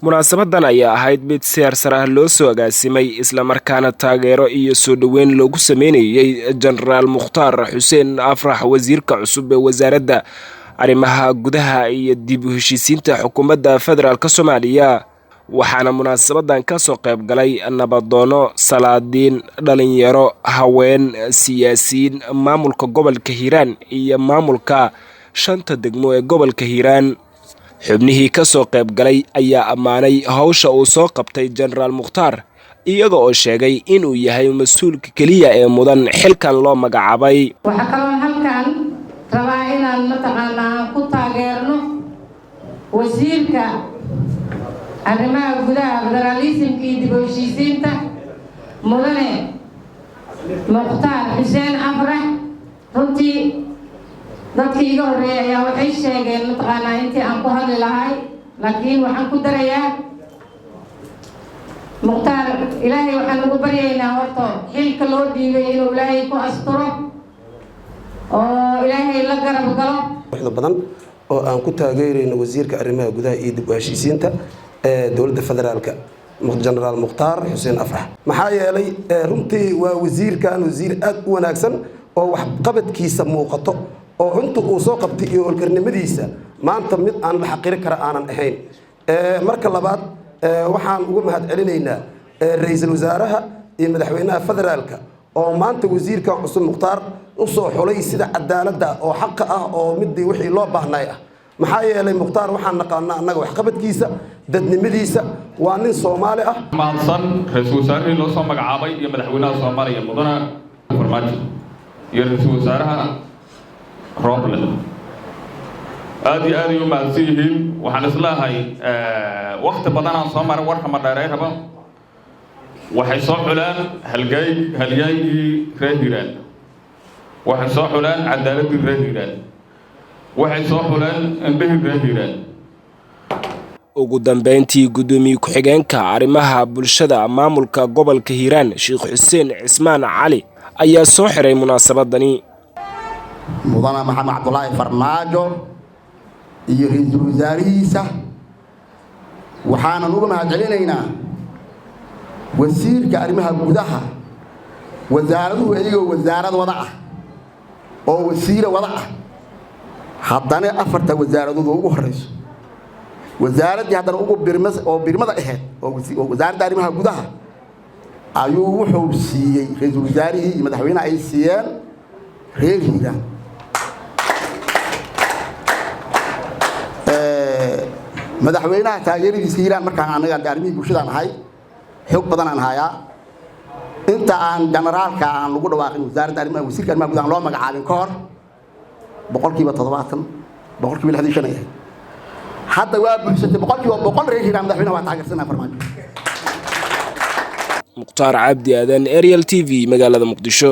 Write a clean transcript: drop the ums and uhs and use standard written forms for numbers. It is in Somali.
munaasabadan ayaa ahayd mid seer sare ah loo soo agaasimay isla markaana taageero iyo soo dhaweyn loogu sameynayay Generaal Mukhtaar Xuseen Afrax wasiirka cusub ee wasaaradda arrimaha gudaha iyo dib u heshiisiinta xukuumadda federaalka Soomaaliya waxaana munaasabadan ka soo qayb galay nabadoono salaadiin dhalinyaro haween siyaasiyiin maamulka gobolka Hiiraan iyo maamulka shanta degmo ee gobolka Hiiraan xubnihii ka soo qayb galay ayaa amaanay hawsha uu soo qabtay Generaal Mukhtaar iyaga oo sheegay inuu yahay mas'uulka kaliya ee mudan xilkan loo magacaabay waxa kaloo halkan rabaa inaan mataqaanaa ku taageerno wasiirka arrimaha gudaha federalismka iyo dib u heshiisiinta mudane Mukhtaar Xuseen Afrax runtii dadkii iga horeeyay ayaa waxay sheegeen mataqaanaa intii aan ku hadli lahay laakiin waxaan ku darayaa Mukhtaar ilaahay waxaan ugu baryaynaa horta xilka loo dhiibay inuu ilaahay ku asturo oo ilaahay la garab galo waxda badan oo aan ku taageerayno wasiirka arrimaha gudaha iyo dib u heshiisiinta ee dawladda federaalka Generaal Mukhtaar Xuseen Afrax maxaa yeelay runtii waa wasiir aad u wanaagsan oo wax qabadkiisa muuqato oo inta uu soo qabtay iyo olkarnimadiisa maanta mid aan la xaqiri kara aanan ahayn marka labaad waxaan ugu mahad celinaynaa ra'iisul wasaaraha iyo madaxweynaha federaalka oo maanta wasiirka cusub Mukhtaar u soo xulay sida cadaaladda oo xaq ah oo midii wixii loo baahnay ah maxaa yeelay Mukhtaar waxaan naqaanaa annaga wax qabadkiisa dadnimadiisa waa nin Soomaali ah maadsan ra'iisul wasaaraha loo soo magacaabay iyo madaxweynaha Soomaaliya mudana farmaajo iyo ra'iisul wasaaraha roble aad iyo maadsiin waxaan islaahay waqti badan aan soo maray warka ma dheereeyaba waxay soo xulaan halgaygii reer Hiiraan waxay soo xulaan cadaaladii reer Hiiraan waxay soo xulaan indhihii reer Hiiraan ugu dambeyntii gudoomiye ku-xigeenka arrimaha bulshada maamulka gobolka Hiiraan Sheekh Xuseen Cismaan Cali ayaa soo xiray munaasabadani mudana Maxamed Cabdullaahi Farmaajo iyo ra'iisul wasaarihiisa waxaan ugu mahad celinaynaa wasiirka arrimaha gudaha wasaaraduhu ayagoo wasaarad wada ah oo wasiir wada ah haddana afarta wasaaradood ugu horeyso wasaaradii haddana ugu birmada ahayd oo wasaaradda arrimaha gudaha ayuu wuxuu siiyey ra'iisul wasaarihii iyo madaxweynaha ay siiyeen reer Hiiraan madaxweynaha taageeradiisa Hiiraan markaan anaga arrimaha bulshada ahay xog badan aan hayaa inta aan generaalka aan lagu dhawaaqin wasaaradda arrimaha wasiirka arrimaha gudaha loo magacaabin ka hor 70% 65 hadda waa bulshada 100% reer Hiiraan madaxweynaha waa taageersanaa Farmaajo Mukhtaar Cabdi Aadan Ariel TV magaalada Muqdisho.